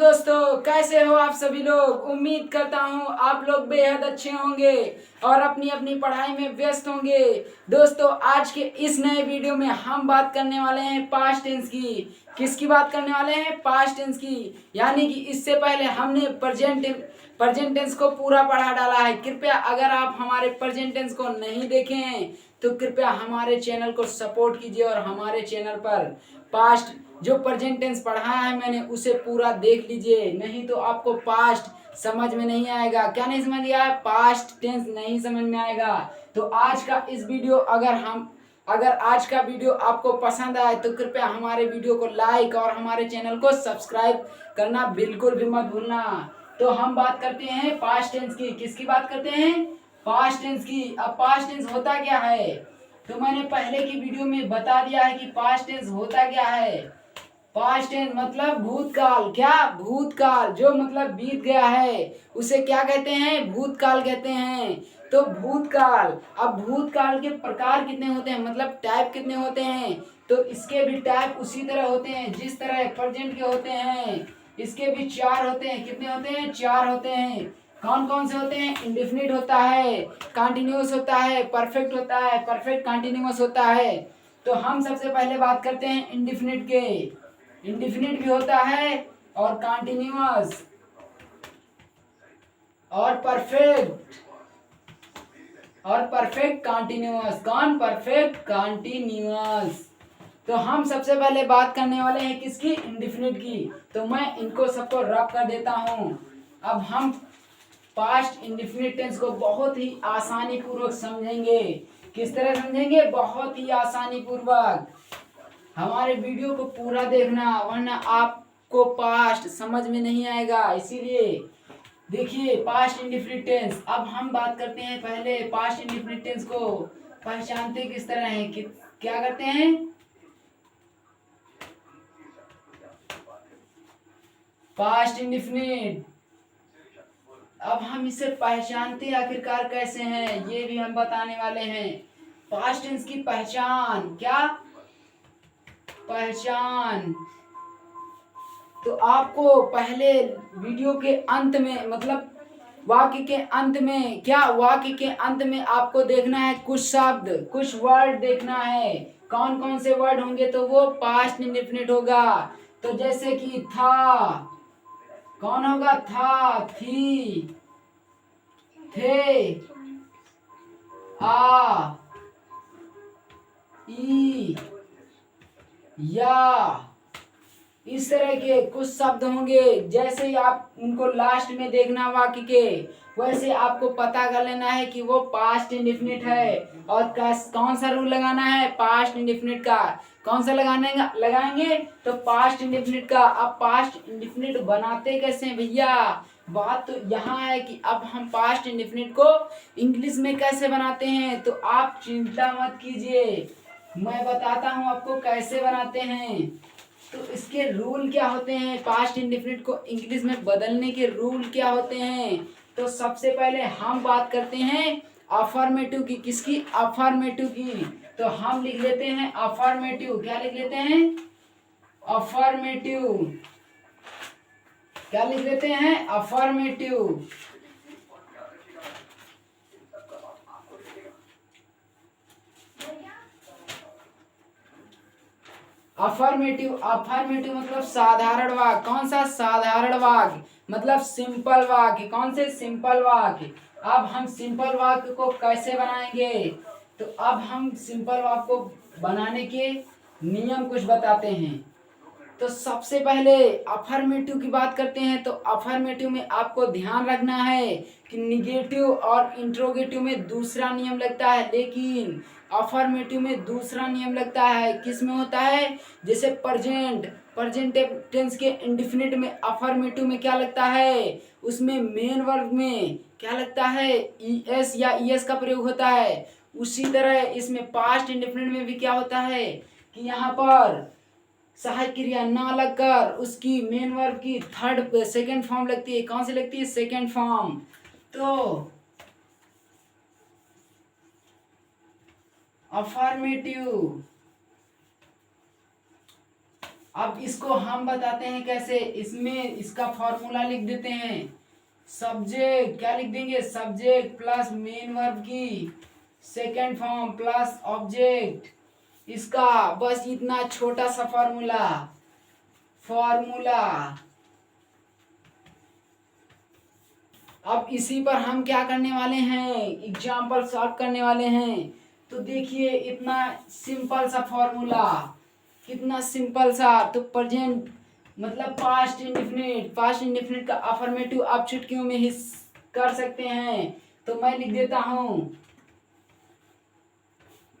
दोस्तों, कैसे हो आप सभी लोग। उम्मीद करता हूँ आप लोग बेहद अच्छे होंगे और अपनी अपनी पढ़ाई में व्यस्त होंगे। दोस्तों, आज के इस नए वीडियो में हम बात करने वाले हैं पास्ट टेंस की। किसकी बात करने वाले हैं? पास्ट टेंस की। यानी कि इससे पहले हमने प्रेजेंट टेंस को पूरा पढ़ा डाला है। कृपया अगर आप हमारे प्रेजेंट टेंस को नहीं देखे हैं तो कृपया हमारे चैनल को सपोर्ट कीजिए और हमारे चैनल पर पास्ट जो प्रेजेंट टेंस पढ़ाया है मैंने उसे पूरा देख लीजिए। नहीं तो आपको पास्ट समझ में नहीं आएगा। क्या नहीं समझ आया? पास्ट टेंस नहीं समझ में आएगा। तो आज का इस वीडियो अगर आज का वीडियो आपको पसंद आए तो कृपया हमारे वीडियो को लाइक और हमारे चैनल को सब्सक्राइब करना बिल्कुल भी मत भूलना। तो हम बात करते हैं पास्ट टेंस की। किसकी बात करते हैं? पास्ट टेंस की। अब पास्ट टेंस होता क्या है तो मैंने पहले की वीडियो में बता दिया है कि पास्ट टेंस होता क्या है। पास्ट टेंस मतलब भूतकाल। क्या? भूतकाल। जो मतलब बीत गया है उसे क्या कहते हैं? भूतकाल कहते हैं। तो भूतकाल। अब भूतकाल के प्रकार कितने होते हैं, मतलब टाइप कितने होते हैं? तो इसके भी टाइप उसी तरह होते हैं जिस तरह प्रेजेंट के होते हैं। इसके भी चार होते हैं। कितने होते हैं? चार होते हैं। कौन कौन से होते हैं? इंडेफिनिट होता है, कंटिन्यूअस होता है, परफेक्ट होता है, परफेक्ट कंटिन्यूअस होता है। तो हम सबसे पहले बात करते हैं इंडेफिनिट के। इंडेफिनिट भी होता है और कंटिन्यूअस और परफेक्ट कंटिन्यूअस। कौन? Perfect continuous. तो हम सबसे पहले बात करने वाले हैं किसकी? इंडेफिनिट की। तो मैं इनको सबको रब कर देता हूं। अब हम पास्ट इंडेफिनिट टेंस को बहुत ही आसानी पूर्वक समझेंगे। किस तरह समझेंगे? बहुत ही आसानी पूर्वक। हमारे वीडियो को पूरा देखना वरना आपको पास्ट समझ में नहीं आएगा। इसीलिए देखिए पास्ट इंडेफिनिट टेंस। अब हम बात करते हैं पहले पास्ट इंडेफिनिट टेंस को पहचानते किस तरह हैं कि क्या करते हैं? Past indefinite. अब हम इसे पहचानते आखिरकार कैसे हैं ये भी हम बताने वाले हैं। पास्ट टेंस की पहचान। क्या? पहचान। तो आपको पहले वीडियो के अंत में मतलब वाक्य के अंत में वाक्य के अंत में आपको देखना है कुछ शब्द, कुछ वर्ड देखना है। कौन कौन से वर्ड होंगे? तो वो पास्ट इंडेफिनिट होगा। तो जैसे कि था। कौन होगा? था, थी, थे, आ, ई, या। इस तरह के कुछ शब्द होंगे। जैसे ही आप उनको लास्ट में देखना वाक्य के वैसे आपको पता कर लेना है कि वो पास्ट इंडेफिनिट है। और कौन सा रूल लगाना है? पास्ट इंडेफिनिट का। कौन सा लगाएंगे? तो पास्ट इंडेफिनिट का। अब पास्ट इंडेफिनिट बनाते कैसे हैं भैया? बात तो यहाँ है कि अब हम पास्ट इंडेफिनिट को इंग्लिश में कैसे बनाते हैं। तो आप चिंता मत कीजिए, मैं बताता हूँ आपको कैसे बनाते हैं। तो इसके रूल क्या होते हैं? पास्ट इंडेफिनिट को इंग्लिश में बदलने के रूल क्या होते हैं? तो सबसे पहले हम बात करते हैं अफर्मेटिव की। किसकी? अफर्मेटिव की। तो हम लिख लेते हैं अफर्मेटिव। क्या लिख लेते हैं? अफर्मेटिव। क्या लिख लेते हैं? अफर्मेटिव। अफर्मेटिव मतलब साधारण वाक्य। कौन सा? साधारण वाक्य मतलब सिंपल वाक्य। कौन से? सिंपल वाक्य। अब हम सिंपल वाक्य को कैसे बनाएंगे? तो अब हम सिंपल वाक्य को बनाने के नियम कुछ बताते हैं। तो सबसे पहले अफर्मेटिव की बात करते हैं। तो अफर्मेटिव में आपको ध्यान रखना है कि निगेटिव और इंट्रोगेटिव में दूसरा नियम लगता है, लेकिन अफर्मेटिव में दूसरा नियम लगता है। किस में होता है? जैसे प्रेजेंट टेंस के इंडेफिनिट में अफर्मेटिव में क्या लगता है? उसमें मेन वर्ब में क्या लगता है? ईएस या ईएस का प्रयोग होता है। उसी तरह इसमें पास्ट इंडेफिनिट में भी क्या होता है कि यहाँ पर सहायक क्रिया ना लगकर उसकी मेन वर्ब की सेकंड फॉर्म लगती है। कौन सी लगती है? Second form. तो अफर्मेटिव अब इसको हम बताते हैं कैसे। इसमें इसका फॉर्मूला लिख देते हैं। सब्जेक्ट क्या लिख देंगे, सब्जेक्ट प्लस मेन वर्ब की सेकेंड फॉर्म प्लस ऑब्जेक्ट, इसका बस इतना छोटा सा फॉर्मूला। अब इसी पर हम क्या करने वाले हैं, एग्जाम्पल सॉल्व करने वाले हैं। तो देखिए इतना सिंपल सा फॉर्मूला, कितना सिंपल सा। तो प्रेजेंट मतलब पास्ट इंडेफिनिट का अफर्मेटिव आप चुटकियों में ही कर सकते हैं। तो मैं लिख देता हूं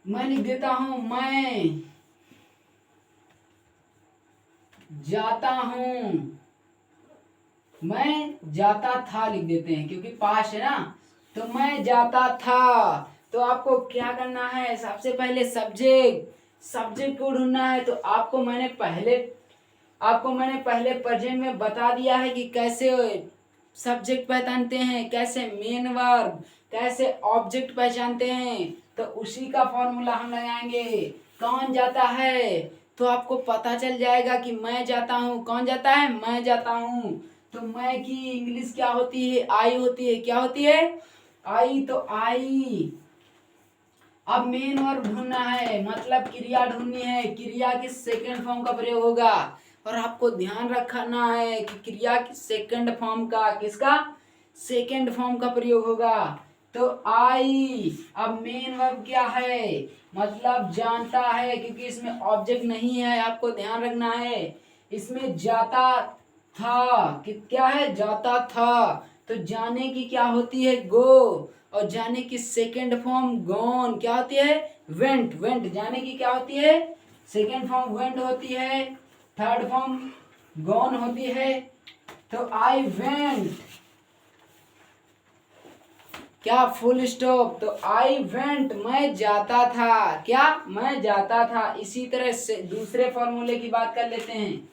मैं जाता हूं, मैं जाता था लिख देते हैं क्योंकि पास्ट है ना। तो मैं जाता था। तो आपको क्या करना है, सबसे पहले सब्जेक्ट को ढूंढना है। तो आपको मैंने पहले प्रेजेंट में बता दिया है कि कैसे सब्जेक्ट पहचानते हैं, कैसे मेन वर्ब, कैसे ऑब्जेक्ट पहचानते हैं। तो उसी का फॉर्मूला हम लगाएंगे। कौन जाता है, तो आपको पता चल जाएगा कि मैं जाता हूँ। कौन जाता है, मैं जाता हूँ। तो मैं की इंग्लिश क्या होती है, आई होती है। क्या होती है, आई। तो आई। अब मेन वर्ब ढूंढना है, मतलब क्रिया ढूंढनी है। क्रिया की सेकंड फॉर्म का प्रयोग होगा। और आपको ध्यान रखना है कि क्रिया की सेकंड फॉर्म का, किसका, सेकंड फॉर्म का प्रयोग होगा। तो आई। अब मेन वर्ब क्या है, मतलब जानता है, क्योंकि इसमें ऑब्जेक्ट नहीं है। आपको ध्यान रखना है, इसमें जाता था कि क्या है, जाता था। तो जाने की क्या होती है, गो। और जाने की सेकंड फॉर्म गॉन क्या होती है, वेंट। जाने की क्या होती है, सेकंड फॉर्म वेंट होती है, थर्ड फॉर्म गॉन होती है। तो आई वेंट, क्या, फुल स्टॉप। तो आई वेंट, मैं जाता था। क्या, मैं जाता था। इसी तरह से दूसरे फॉर्मूले की बात कर लेते हैं।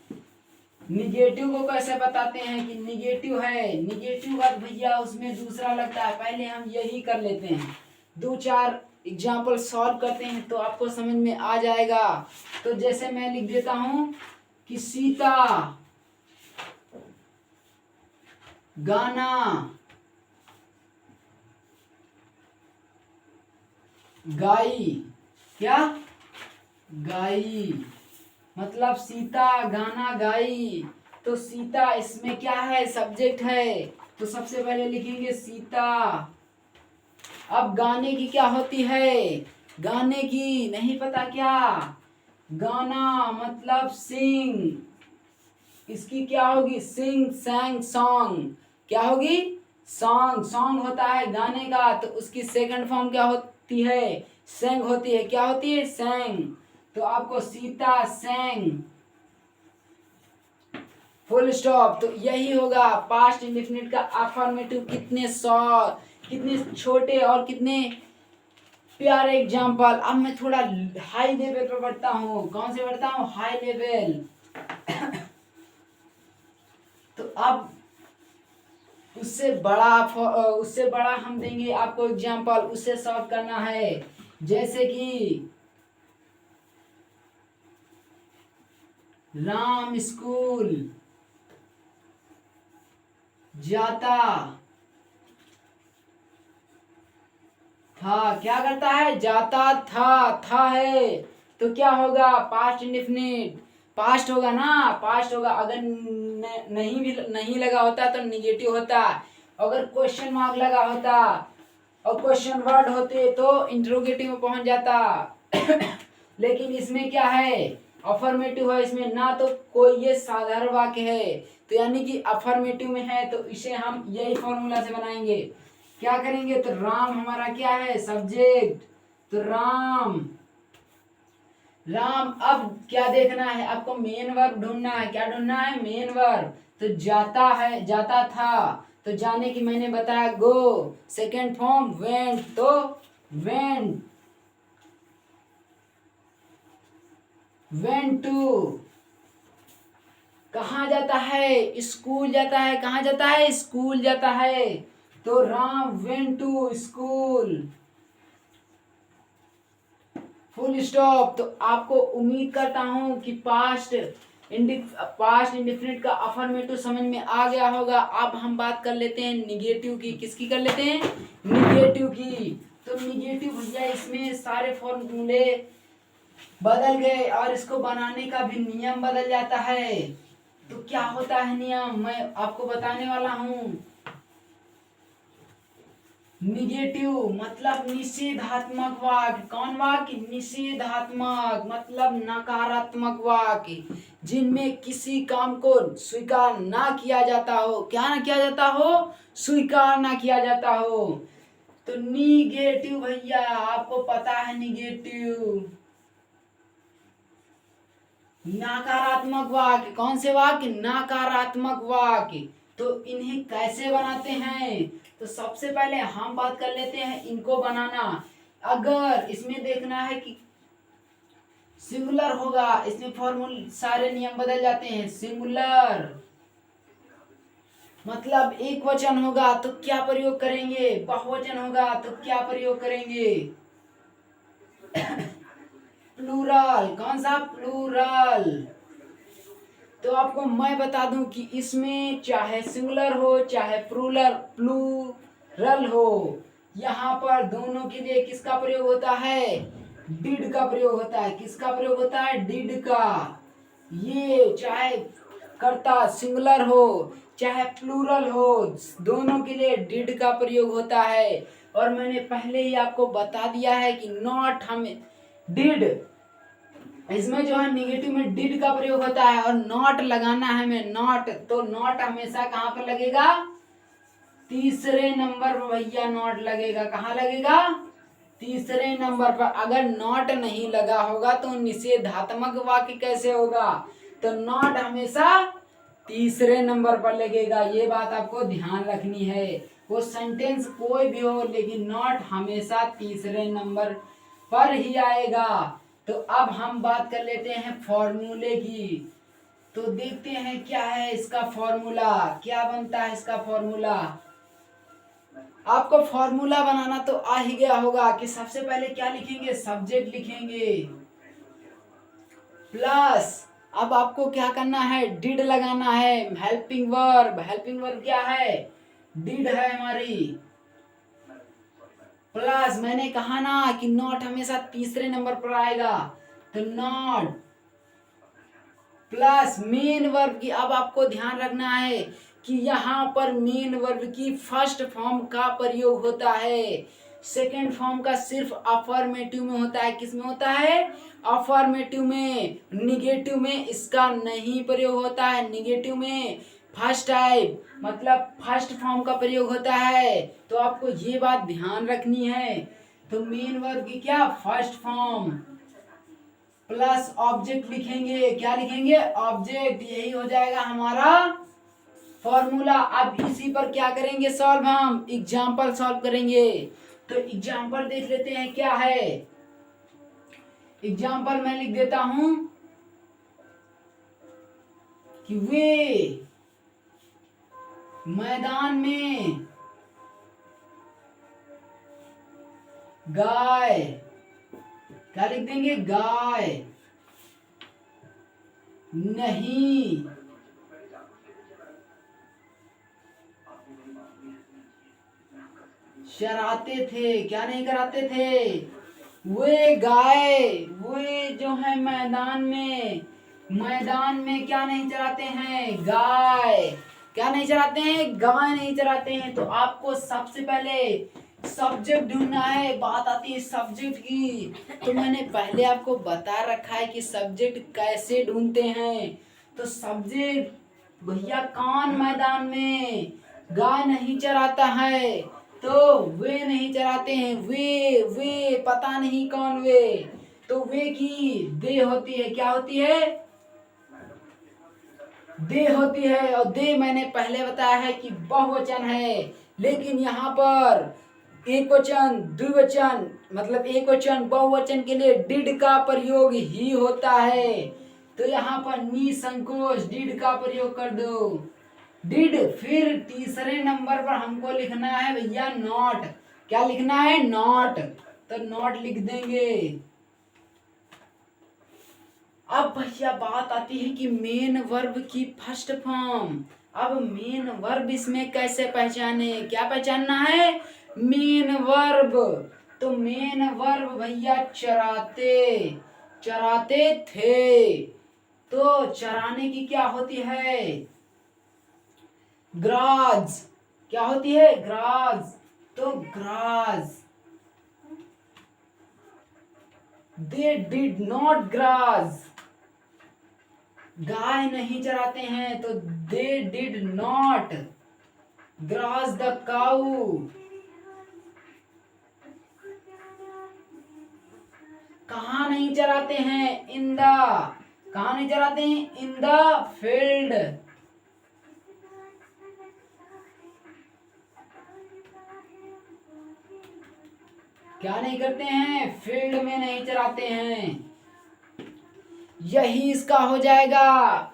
निगेटिव को कैसे बताते हैं कि निगेटिव है, निगेटिव बात भैया उसमें दूसरा लगता है। पहले हम यही कर लेते हैं, 2-4 एग्जाम्पल सॉल्व करते हैं तो आपको समझ में आ जाएगा। तो जैसे मैं लिख देता हूं कि सीता गाना गाई। क्या, गाई, मतलब सीता गाना गाई। तो सीता इसमें क्या है, सब्जेक्ट है। तो सबसे पहले लिखेंगे सीता। अब गाने की क्या होती है, गाने की नहीं पता क्या, गाना मतलब सिंग। इसकी क्या होगी, सिंग, सैंग, सॉन्ग। क्या होगी, सॉन्ग होता है गाने का। तो उसकी सेकंड फॉर्म क्या होती है, सेंग होती है। क्या होती है, सेंग। तो आपको सीता सेंग, फुल स्टॉप। तो यही होगा पास्ट इंडेफिनिट का अफर्मेटिव। कितने छोटे और कितने प्यारे एग्जाम्पल। अब मैं थोड़ा हाई लेवल पर बढ़ता हूँ। कौन से बढ़ता हूँ, हाई लेवल। तो अब उससे बड़ा हम देंगे आपको एग्जाम्पल, उससे सॉल्व करना है। जैसे कि राम स्कूल जाता था। क्या करता है, जाता था है। तो क्या होगा, पास्ट इंडेफिनिट, पास्ट होगा ना, पास्ट होगा। अगर नहीं लगा होता तो निगेटिव होता। अगर क्वेश्चन मार्क लगा होता और क्वेश्चन वर्ड होते तो इंट्रोगेटिव में पहुंच जाता। लेकिन इसमें क्या है, अफर्मेटिव है इसमें ना, तो कोई ये साधारण वाक्य है। तो यानी कि अफर्मेटिव में है, तो इसे हम यही फॉर्मूला से बनाएंगे। क्या करेंगे, तो राम हमारा क्या है, सब्जेक्ट। तो राम। अब क्या देखना है आपको, मेन वर्ब ढूंढना है। क्या ढूंढना है, मेन वर्ब। तो जाता है, जाता था। तो जाने की मैंने बताया गो, सेकेंड फॉर्म वेंट। तो वेंट टू, कहाँ जाता है, स्कूल जाता है। कहाँ जाता है, स्कूल जाता है। तो Ram went to school, full stop. तो आपको उम्मीद करता हूं कि पास्ट पास्ट इंडेफिनिट का अफर्मेटिव समझ में आ गया होगा। अब हम बात कर लेते हैं निगेटिव की। किसकी कर लेते हैं? निगेटिव की। तो निगेटिव भैया इसमें सारे फॉर्मूले बदल गए और इसको बनाने का भी नियम बदल जाता है। तो क्या होता है नियम, मैं आपको बताने वाला हूं। निगेटिव मतलब निषेधात्मक वाक्य। कौन वाक्य? निषेधात्मक मतलब नकारात्मक वाक्य, जिनमें किसी काम को स्वीकार ना किया जाता हो। क्या ना किया जाता हो? स्वीकार ना किया जाता हो। तो निगेटिव भैया आपको पता है, निगेटिव नकारात्मक वाक्य। कौन से वाक्य? नकारात्मक वाक्य। तो इन्हें कैसे बनाते हैं? तो सबसे पहले हम बात कर लेते हैं इनको बनाना। अगर इसमें देखना है कि सिंगुलर होगा, इसमें फॉर्मूल सारे नियम बदल जाते हैं। सिंगुलर मतलब एक वचन होगा तो क्या प्रयोग करेंगे? बहुवचन होगा तो क्या प्रयोग करेंगे? प्लूरल। कौन सा? प्लूरल। तो आपको मैं बता दूं कि इसमें चाहे सिंगुलर हो चाहे प्लूरल हो, यहाँ पर दोनों के लिए किसका प्रयोग होता है? डिड का प्रयोग होता है। किसका प्रयोग होता है? डिड का। ये चाहे कर्ता सिंगुलर हो चाहे प्लूरल हो, दोनों के लिए डिड का प्रयोग होता है। और मैंने पहले ही आपको बता दिया है कि नॉट हमें डिड, इसमें जो है निगेटिव में डिड का प्रयोग होता है और नॉट लगाना है हमें। नॉट, तो नॉट हमेशा कहाँ पर लगेगा? तीसरे नंबर पर भैया नॉट लगेगा। कहाँ लगेगा? तीसरे नंबर पर। अगर नॉट नहीं लगा होगा तो निषेधात्मक वाक्य कैसे होगा? तो नॉट हमेशा तीसरे नंबर पर लगेगा। ये बात आपको ध्यान रखनी है। वो सेंटेंस कोई भी हो लेकिन नॉट हमेशा तीसरे नंबर पर ही आएगा। तो अब हम बात कर लेते हैं फॉर्मूले की। तो देखते हैं क्या है इसका फॉर्मूला, क्या बनता है इसका फॉर्मूला। आपको फॉर्मूला बनाना तो आ ही गया होगा कि सबसे पहले क्या लिखेंगे? सब्जेक्ट लिखेंगे प्लस, अब आपको क्या करना है? डिड लगाना है। हेल्पिंग वर्ब, हेल्पिंग वर्ब क्या है? डिड है हमारी। प्लस मैंने कहा ना कि नॉट हमेशा तीसरे नंबर पर आएगा, तो नॉट प्लस मेन वर्ब की। अब आपको ध्यान रखना है कि यहाँ पर मेन वर्ब की फर्स्ट फॉर्म का प्रयोग होता है। सेकेंड फॉर्म का सिर्फ अफर्मेटिव में होता है। किस में होता है? अफर्मेटिव में। निगेटिव में इसका नहीं प्रयोग होता है। निगेटिव में फर्स्ट टाइप मतलब फर्स्ट फॉर्म का प्रयोग होता है। तो आपको ये बात ध्यान रखनी है। तो मेन वर्ब की क्या? फर्स्ट फॉर्म प्लस ऑब्जेक्ट लिखेंगे। क्या लिखेंगे? ऑब्जेक्ट। यही हो जाएगा हमारा फॉर्मूला। अब इसी पर क्या करेंगे? सॉल्व। हम एग्जाम्पल सॉल्व करेंगे। तो एग्जाम्पल देख लेते हैं क्या है। एग्जाम्पल मैं लिख देता हूं कि वे मैदान में गाय, क्या लिख देंगे? गाय नहीं चराते थे। क्या नहीं कराते थे? वे गाय, वे जो है मैदान में क्या नहीं चराते हैं? गाय। क्या नहीं चराते हैं? गाय नहीं चराते हैं। तो आपको सबसे पहले सब्जेक्ट ढूंढना है। बात आती है सब्जेक्ट की, तो मैंने पहले आपको बता रखा है कि सब्जेक्ट कैसे ढूंढते हैं। तो सब्जेक्ट भैया कौन मैदान में गाय नहीं चराता है? तो वे नहीं चराते हैं। वे पता नहीं कौन वे। तो वे की दे होती है। क्या होती है? दे होती है। और दे मैंने पहले बताया है कि बहुवचन है, लेकिन यहाँ पर एक वचन द्विवचन मतलब एक वचन बहुवचन के लिए डिड का प्रयोग ही होता है। तो यहाँ पर निसंकोच डिड का प्रयोग कर दो। डिड, फिर तीसरे नंबर पर हमको लिखना है भैया नॉट। क्या लिखना है? नॉट। तो नॉट लिख देंगे। अब भैया बात आती है कि मेन वर्ब की फर्स्ट फॉर्म। अब मेन वर्ब इसमें कैसे पहचाने, क्या पहचानना है, मेन वर्ब। तो मेन वर्ब भैया चराते, चराते थे। तो चराने की क्या होती है, ग्राज। क्या होती है, ग्राज। तो ग्राज, दे डिड नॉट ग्राज, गाय नहीं चराते हैं, तो they did not grass the cow. कहाँ नहीं चराते हैं, इन द, कहाँ नहीं चराते हैं, इन द फील्ड। क्या नहीं करते हैं, फील्ड में नहीं चराते हैं। यही इसका हो जाएगा,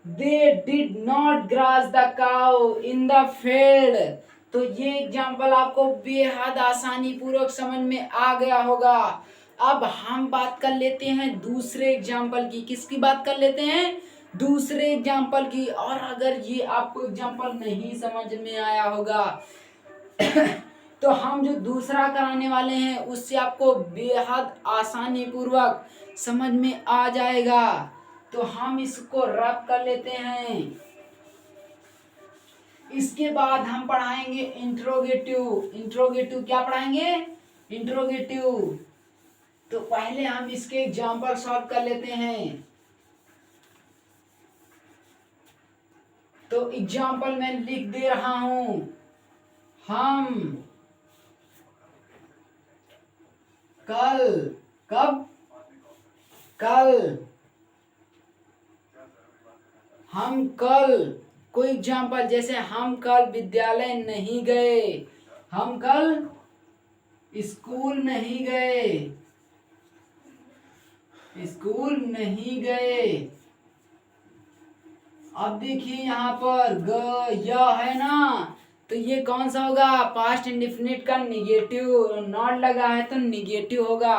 दे did not grass the cow in the field. तो ये एग्जाम्पल आपको बेहद आसानी पूर्वक समझ में आ गया होगा। अब हम बात कर लेते हैं दूसरे एग्जाम्पल की। किसकी बात कर लेते हैं, दूसरे एग्जाम्पल की। और अगर ये आपको एग्जाम्पल नहीं समझ में आया होगा तो हम जो दूसरा कराने वाले हैं उससे आपको बेहद आसानी पूर्वक समझ में आ जाएगा। तो हम इसको रब कर लेते हैं। इसके बाद हम पढ़ाएंगे इंट्रोगेटिव। इंट्रोगेटिव क्या पढ़ाएंगे, इंट्रोगेटिव। तो पहले हम इसके एग्जाम्पल सॉल्व कर लेते हैं। तो एग्जाम्पल मैं लिख दे रहा हूं, हम कल, कब, कल, हम कल, कोई एग्जाम्पल जैसे हम कल विद्यालय नहीं गए, हम कल स्कूल नहीं गए, स्कूल नहीं गए। अब देखिए यहाँ पर ग य है ना, तो ये कौन सा होगा, पास्ट इंडेफिनिट का निगेटिव। नॉट लगा है तो निगेटिव होगा।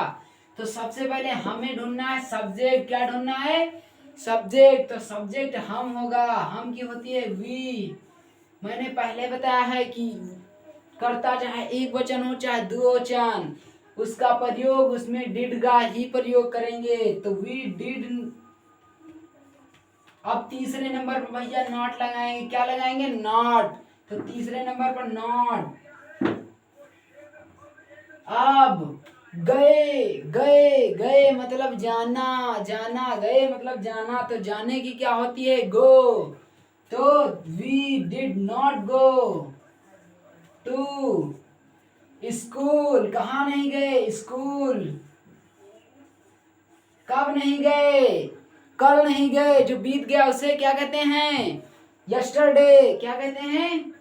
तो सबसे पहले हमें ढूंढना है सब्जेक्ट। क्या ढूंढना है, सब्जेक्ट। तो सब्जेक्ट हम होगा, हम की होती है वी। मैंने पहले बताया है कि कर्ता चाहे एक वचन हो चाहे दो वचन, उसका प्रयोग उसमें डिड का ही प्रयोग करेंगे। तो वी डिड। अब तीसरे नंबर पर भैया नॉट लगाएंगे। क्या लगाएंगे, नॉट। तो तीसरे नंबर पर नॉट। अब गए, गए, गए मतलब जाना, जाना, गए मतलब जाना। तो जाने की क्या होती है, गो। तो we did not go to school. कहाँ नहीं गए, स्कूल। कब नहीं गए, कल नहीं गए। जो बीत गया उसे क्या कहते हैं, यस्टरडे। क्या कहते हैं,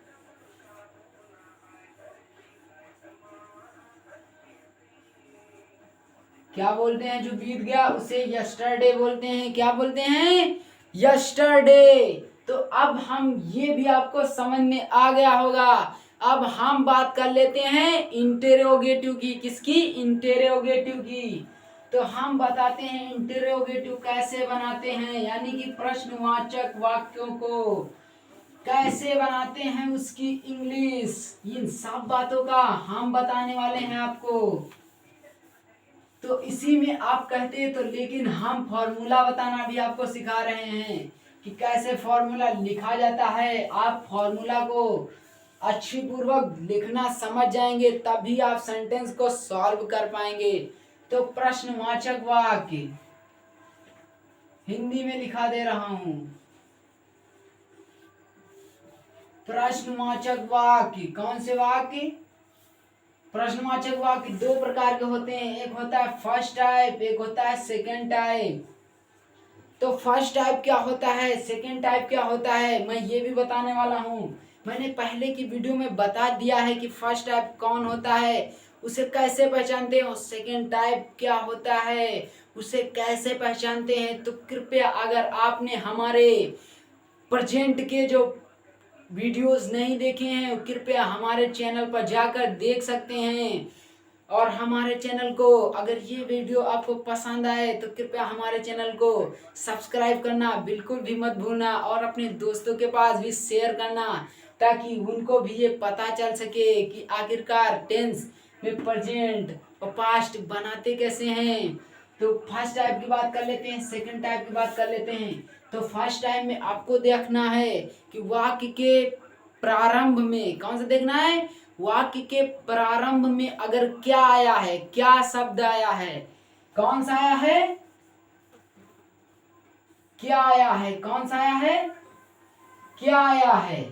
क्या बोलते हैं, जो बीत गया उसे यस्टरडे बोलते हैं। क्या बोलते हैं, यस्टरडे। तो अब हम ये भी आपको समझ में आ गया होगा। अब हम बात कर लेते हैं इंटेरोगेटिव की। किसकी, इंटेरोगेटिव की। तो हम बताते हैं इंटेरोगेटिव कैसे बनाते हैं, यानी कि प्रश्नवाचक वाक्यों को कैसे बनाते हैं, उसकी इंग्लिश। इन सब बातों का हम बताने वाले हैं आपको। तो इसी में आप कहते तो, लेकिन हम फॉर्मूला बताना भी आपको सिखा रहे हैं कि कैसे फॉर्मूला लिखा जाता है। आप फॉर्मूला को अच्छी पूर्वक लिखना समझ जाएंगे तभी आप सेंटेंस को सॉल्व कर पाएंगे। तो प्रश्नवाचक वाक्य हिंदी में लिखा दे रहा हूं। प्रश्नवाचक वाक्य, कौन से वाक्य, प्रश्नवाचक वाक्य दो प्रकार के होते हैं। एक होता है फर्स्ट टाइप, एक होता है सेकंड टाइप। तो फर्स्ट टाइप क्या होता है, सेकंड टाइप क्या होता है, मैं ये भी बताने वाला हूँ। मैंने पहले की वीडियो में बता दिया है कि फर्स्ट टाइप कौन होता है, उसे कैसे पहचानते हैं, सेकंड टाइप क्या होता है, उसे कैसे पहचानते हैं। तो कृपया अगर आपने हमारे प्रेजेंट के जो वीडियोस नहीं देखे हैं कृपया हमारे चैनल पर जाकर देख सकते हैं। और हमारे चैनल को, अगर ये वीडियो आपको पसंद आए तो कृपया हमारे चैनल को सब्सक्राइब करना बिल्कुल भी मत भूलना और अपने दोस्तों के पास भी शेयर करना, ताकि उनको भी ये पता चल सके कि आखिरकार टेंस में प्रेजेंट और पास्ट बनाते कैसे हैं। तो फर्स्ट टाइप की बात कर लेते हैं, सेकंड टाइप की बात कर लेते हैं। तो फर्स्ट टाइप में आपको देखना है कि वाक्य के प्रारंभ में कौन सा देखना है, वाक्य के प्रारंभ में अगर क्या आया है, क्या शब्द आया है, कौन सा आया है, क्या आया है, कौन सा आया है, क्या आया है,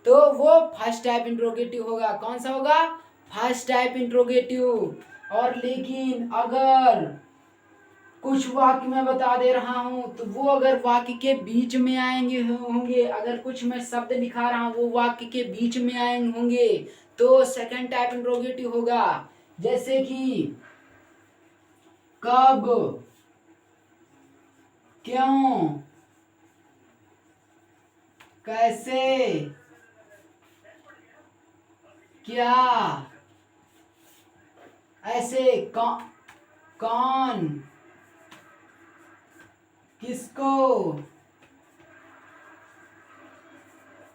तो वो फर्स्ट टाइप इंट्रोगेटिव होगा। कौन सा होगा, फर्स्ट टाइप इंट्रोगेटिव। और लेकिन अगर कुछ वाक्य मैं बता दे रहा हूं तो वो अगर वाक्य के बीच में आएंगे होंगे, अगर कुछ मैं शब्द लिखा रहा हूं वो वाक्य के बीच में आएंगे होंगे, तो सेकंड टाइप इंट्रोगेटिव होगा। जैसे कि कब, क्यों, कैसे, क्या, ऐसे, कौन, किसको,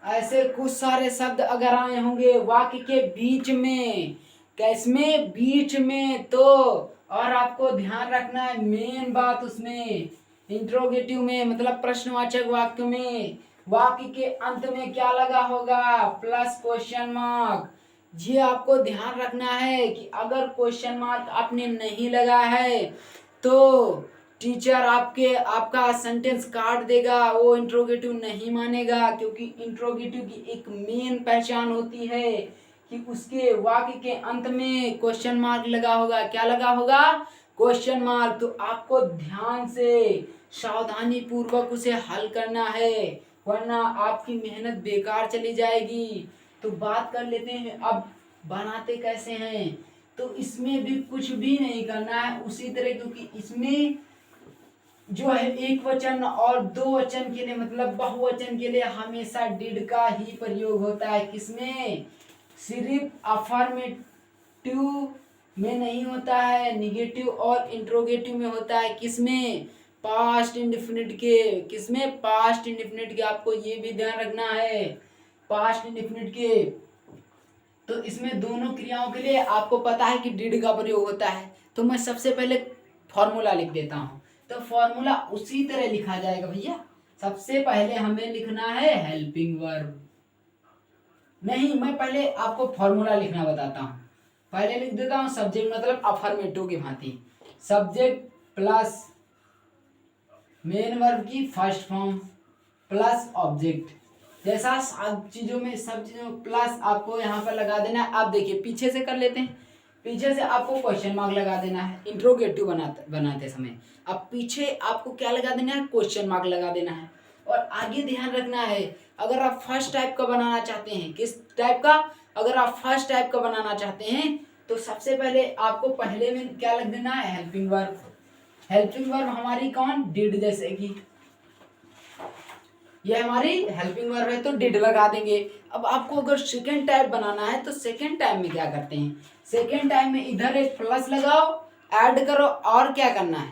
ऐसे कुछ सारे शब्द अगर आए होंगे वाक्य के बीच में, कैसमें, बीच में, तो और आपको ध्यान रखना है मेन बात उसमें इंट्रोगेटिव में, मतलब प्रश्नवाचक वाक्य में वाक्य के अंत में क्या लगा होगा, प्लस क्वेश्चन मार्क। ये आपको ध्यान रखना है कि अगर क्वेश्चन मार्क आपने नहीं लगा है तो टीचर आपका सेंटेंस काट देगा, वो इंट्रोगेटिव नहीं मानेगा। क्योंकि इंट्रोगेटिव की एक मेन पहचान होती है कि उसके वाक्य के अंत में क्वेश्चन मार्क लगा होगा। क्या लगा होगा, क्वेश्चन मार्क। तो आपको ध्यान से सावधानी पूर्वक उसे हल करना है, वरना आपकी मेहनत बेकार चली जाएगी। तो बात कर लेते हैं अब बनाते कैसे हैं। तो इसमें भी कुछ भी नहीं करना है उसी तरह, क्योंकि इसमें जो है एक वचन और दो वचन के लिए, मतलब बहुवचन के लिए हमेशा डिड का ही प्रयोग होता है। किसमें, सिर्फ अफर्मेटिव में नहीं होता है, निगेटिव और इंट्रोगेटिव में होता है। किसमें, पास्ट इंडेफिनिट के, किसमें, पास्ट इंडेफिनिट के। आपको ये भी ध्यान रखना है पास्ट इंडेफिनिट के। तो इसमें दोनों क्रियाओं के लिए आपको पता है कि डिड का प्रयोग होता है। तो मैं सबसे पहले फॉर्मूला लिख देता हूं। तो फॉर्मूला उसी तरह लिखा जाएगा भैया। सबसे पहले हमें लिखना है हेल्पिंग वर्ब। नहीं, मैं पहले आपको फॉर्मूला लिखना बताता हूं। पहले लिख देता हूं सब्जेक्ट, मतलब अफर्मेटिव की भांति, सब्जेक्ट प्लस मेन वर्ब की फर्स्ट फॉर्म प्लस ऑब्जेक्ट। जैसा सब चीजों में प्लस आपको यहाँ पर लगा देना है। आप देखिए पीछे से कर लेते हैं। पीछे से आपको क्वेश्चन मार्क लगा देना है इंट्रोगेटिव बनाते समय। अब पीछे आपको क्या लगा देना है, क्वेश्चन मार्क लगा देना है। और आगे ध्यान रखना है, अगर आप फर्स्ट टाइप का बनाना चाहते हैं, किस टाइप का, अगर आप फर्स्ट टाइप का बनाना चाहते हैं तो सबसे पहले आपको पहले में क्या लग देना है, हेल्पिंग वर्ब। हेल्पिंग वर्ब हमारी कौन, डिड। जैसे कि ये हमारी हेल्पिंग वर्ब है तो डिड लगा देंगे। अब आपको अगर सेकेंड टाइप बनाना है तो सेकेंड टाइप में क्या करते हैं, सेकेंड टाइप में इधर एक प्लस लगाओ, ऐड करो, और क्या करना है,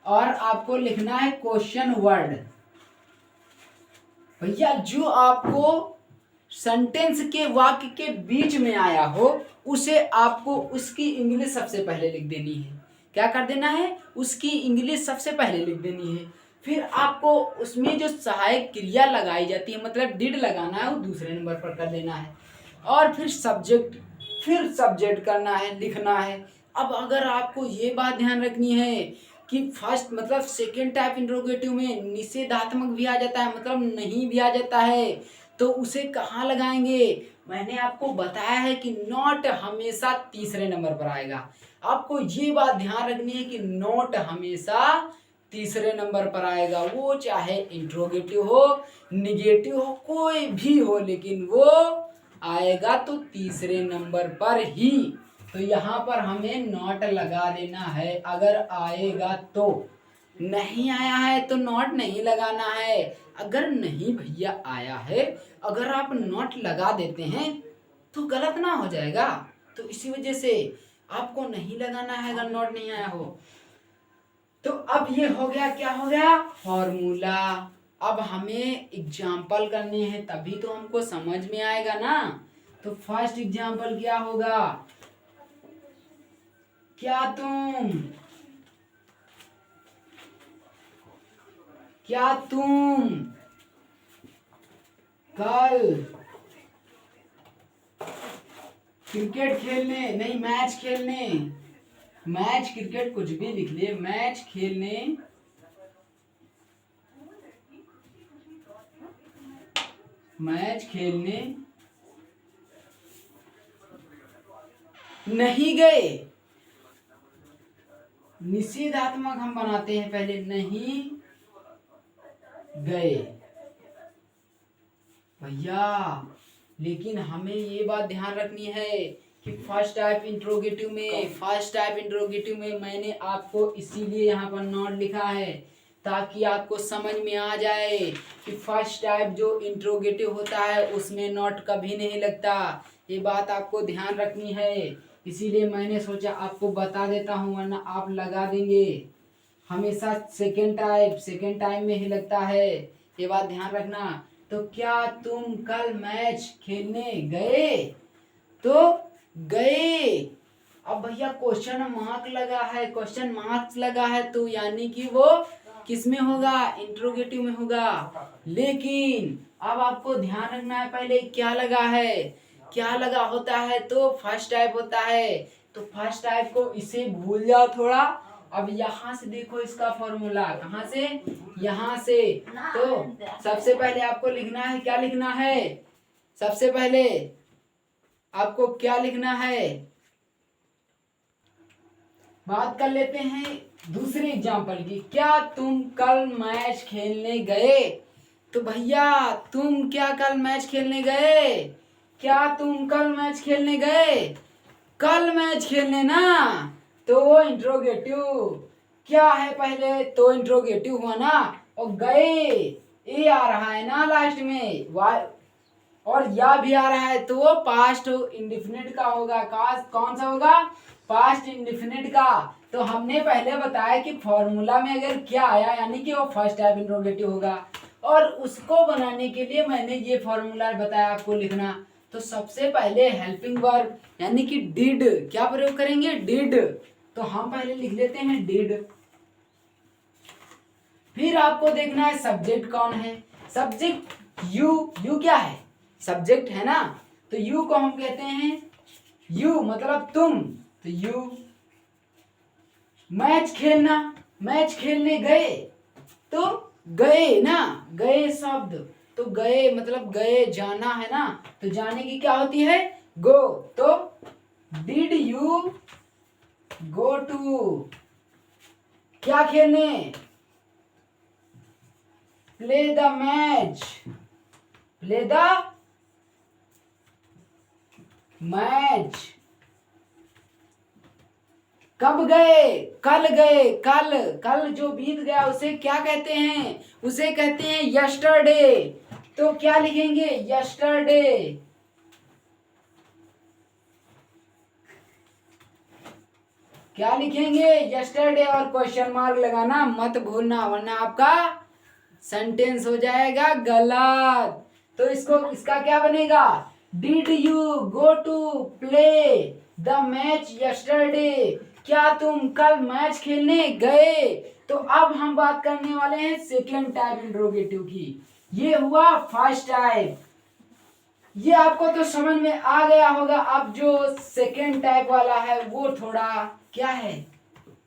और आपको लिखना है क्वेश्चन वर्ड। भैया जो आपको सेंटेंस के वाक्य के बीच में आया हो उसे आपको उसकी इंग्लिश सबसे पहले लिख देनी है। क्या कर देना है, उसकी इंग्लिश सबसे पहले लिख देनी है। फिर आपको उसमें जो सहायक क्रिया लगाई जाती है, मतलब डिड लगाना है, वो दूसरे नंबर पर कर देना है। और फिर सब्जेक्ट करना है, लिखना है। अब अगर आपको ये बात ध्यान रखनी है कि फर्स्ट मतलब सेकेंड टाइप इंट्रोगेटिव में निषेधात्मक भी आ जाता है, मतलब नहीं भी आ जाता है, तो उसे कहाँ लगाएंगे। मैंने आपको बताया है कि नॉट हमेशा तीसरे नंबर पर आएगा। आपको ये बात ध्यान रखनी है कि नॉट हमेशा तीसरे नंबर पर आएगा। वो चाहे इंट्रोगेटिव हो, निगेटिव हो, कोई भी हो, लेकिन वो आएगा तो तीसरे नंबर पर ही। तो यहाँ पर हमें नॉट लगा देना है अगर आएगा तो। नहीं आया है तो नॉट नहीं लगाना है। अगर नहीं भैया आया है, अगर आप नॉट लगा देते हैं तो गलत ना हो जाएगा। तो इसी वजह से आपको नहीं लगाना है अगर नोट नहीं आया हो तो। अब ये हो गया, क्या हो गया, फॉर्मूला। अब हमें एग्जाम्पल करने हैं तभी तो हमको समझ में आएगा ना। तो फर्स्ट एग्जाम्पल क्या होगा, क्या तुम कल क्रिकेट खेलने, नहीं मैच खेलने, मैच क्रिकेट कुछ भी लिख लिए, मैच खेलने नहीं गए। निषेधात्मक हम बनाते हैं पहले, नहीं गए भैया। लेकिन हमें ये बात ध्यान रखनी है कि फर्स्ट टाइप इंट्रोगेटिव में मैंने आपको इसीलिए यहाँ पर नोट लिखा है ताकि आपको समझ में आ जाए कि फर्स्ट टाइप जो इंट्रोगेटिव होता है उसमें नोट कभी नहीं लगता। ये बात आपको ध्यान रखनी है, इसीलिए मैंने सोचा आपको बता देता हूँ, वरना आप लगा देंगे। हमेशा सेकेंड टाइम में ही लगता है, ये बात ध्यान रखना। तो क्या तुम कल मैच खेलने गए, तो गए। अब भैया क्वेश्चन मार्क्स लगा है तो यानी कि वो किस में होगा, इंट्रोगेटिव में होगा। लेकिन अब आपको ध्यान रखना है पहले क्या लगा होता है तो फर्स्ट टाइप होता है। तो फर्स्ट टाइप को इसे भूल जाओ थोड़ा। अब यहाँ से देखो इसका फॉर्मूला, कहाँ से, यहाँ से। तो सबसे पहले आपको लिखना है, क्या लिखना है, सबसे पहले आपको क्या लिखना है। बात कर लेते हैं दूसरे एग्जाम्पल की, क्या तुम कल मैच खेलने गए। तो भैया तुम क्या कल मैच खेलने गए, क्या तुम कल मैच खेलने गए, कल मैच खेलने ना, तो वो इंट्रोगेटिव क्या है पहले, तो इंट्रोगेटिव हुआ ना। और गए ए आ रहा है ना लास्ट में, और या भी आ रहा है तो वो पास्ट इंडिफिनिट का होगा। कौन सा होगा, पास्ट इंडिफिनिट का। तो हमने पहले बताया कि फॉर्मूला में अगर क्या आया यानी कि वो फर्स्ट टाइप इंट्रोगेटिव होगा, और उसको बनाने के लिए मैंने ये फॉर्मूला बताया आपको लिखना। तो सबसे पहले हेल्पिंग वर्ब यानी कि डिड, क्या प्रयोग करेंगे, डिड। तो हम पहले लिख लेते हैं डिड। फिर आपको देखना है सब्जेक्ट कौन है, सब्जेक्ट यू क्या है, सब्जेक्ट है ना। तो यू को हम कहते हैं, यू मतलब तुम, तो यू। मैच खेलना, मैच खेलने गए, तो गए ना, गए शब्द, तो गए मतलब गए, जाना है ना, तो जाने की क्या होती है, गो। तो डिड यू गो टू, क्या खेलने, play the match, play the match. कब गए, कल गए, कल जो बीत गया उसे क्या कहते हैं, उसे कहते हैं यस्टरडे। तो क्या लिखेंगे, यस्टरडे। क्या लिखेंगे, यस्टरडे, और क्वेश्चन मार्क लगाना मत भूलना वरना आपका सेंटेंस हो जाएगा गलत। तो इसका क्या बनेगा, did you go to play the match yesterday, क्या तुम कल मैच खेलने गए। तो अब हम बात करने वाले हैं सेकेंड टाइप इंट्रोगेटिव की। ये हुआ फर्स्ट टाइप, ये आपको तो समझ में आ गया होगा। अब जो सेकेंड टाइप वाला है वो थोड़ा क्या है,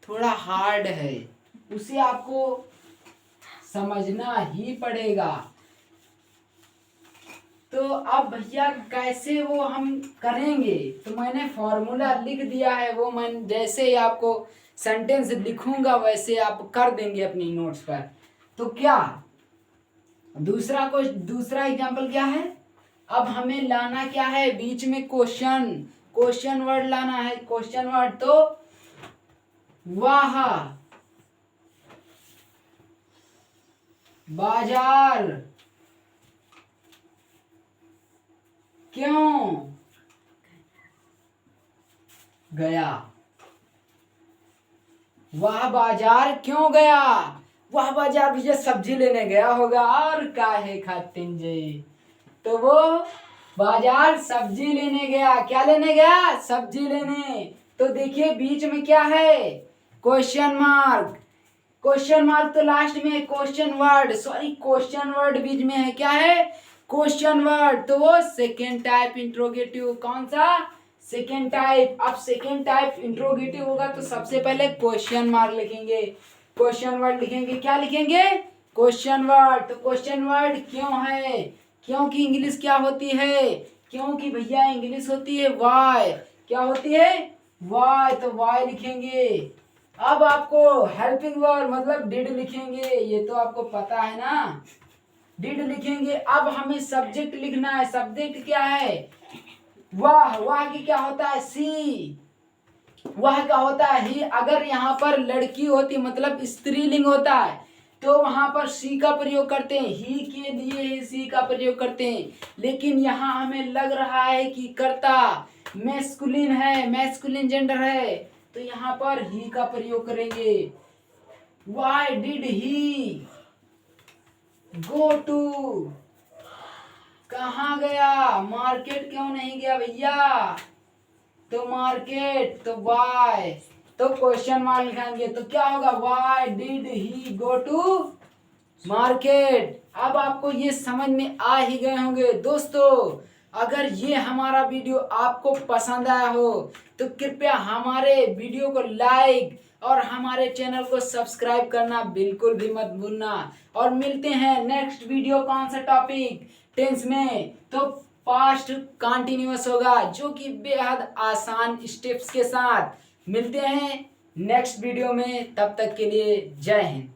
थोड़ा हार्ड है, उसे आपको समझना ही पड़ेगा। तो अब भैया कैसे वो हम करेंगे, तो मैंने फॉर्मूला लिख दिया है, वो मैं जैसे ही आपको सेंटेंस लिखूंगा वैसे आप कर देंगे अपनी नोट्स पर। तो क्या दूसरा एग्जांपल क्या है, अब हमें लाना क्या है, बीच में क्वेश्चन वर्ड लाना है। क्वेश्चन वर्ड तो वाह बाजार क्यों गया, वह बाजार क्यों गया? वह बाजार भैया सब्जी लेने गया होगा, और काहे खातिन जी। तो वो बाजार सब्जी लेने गया। क्या लेने गया? सब्जी लेने। तो देखिए बीच में क्या है? Question mark. क्वेश्चन मार्क तो लास्ट में है, question word, sorry question word बीच में है। क्या है? Question word. तो वो सेकेंड टाइप इंट्रोगेटिव। कौन सा? Second type. अब सेकेंड टाइप इंट्रोगेटिव होगा तो सबसे पहले क्वेश्चन मार्क लिखेंगे, क्वेश्चन वर्ड लिखेंगे। क्या लिखेंगे? Question word. तो क्वेश्चन वर्ड क्यों है? क्योंकि इंग्लिश क्या होती है? क्योंकि भैया इंग्लिश होती है वाई। क्या होती है? वाई। तो वाई लिखेंगे। अब आपको हेल्पिंग वर्ड मतलब डिड लिखेंगे, ये तो आपको पता है ना, डिड लिखेंगे। अब हमें सब्जेक्ट लिखना है। सब्जेक्ट क्या है? वह। वह की क्या होता है? सी। वह का होता है ही। अगर यहाँ पर लड़की होती मतलब स्त्रीलिंग होता है तो वहां पर सी का प्रयोग करते हैं, ही के लिए ही सी का प्रयोग करते हैं। लेकिन यहाँ हमें लग रहा है कि कर्ता मैस्कुलिन है, मैस्कुलिन जेंडर है, तो यहाँ पर ही का प्रयोग करेंगे। Why did he go to? कहाँ गया? मार्केट क्यों नहीं गया भैया? तो मार्केट। तो वाई। तो क्वेश्चन मार्क लिखाएंगे। तो क्या होगा? Why did he go to market. अब आपको ये समझ में आ ही गए होंगे दोस्तों। अगर ये हमारा वीडियो आपको पसंद आया हो तो कृपया हमारे वीडियो को लाइक और हमारे चैनल को सब्सक्राइब करना बिल्कुल भी मत भूलना। और मिलते हैं नेक्स्ट वीडियो। कौन सा टॉपिक? टेंस में तो पास्ट कंटिन्यूअस होगा, जो कि बेहद आसान स्टेप्स के साथ। मिलते हैं नेक्स्ट वीडियो में, तब तक के लिए जय हिंद।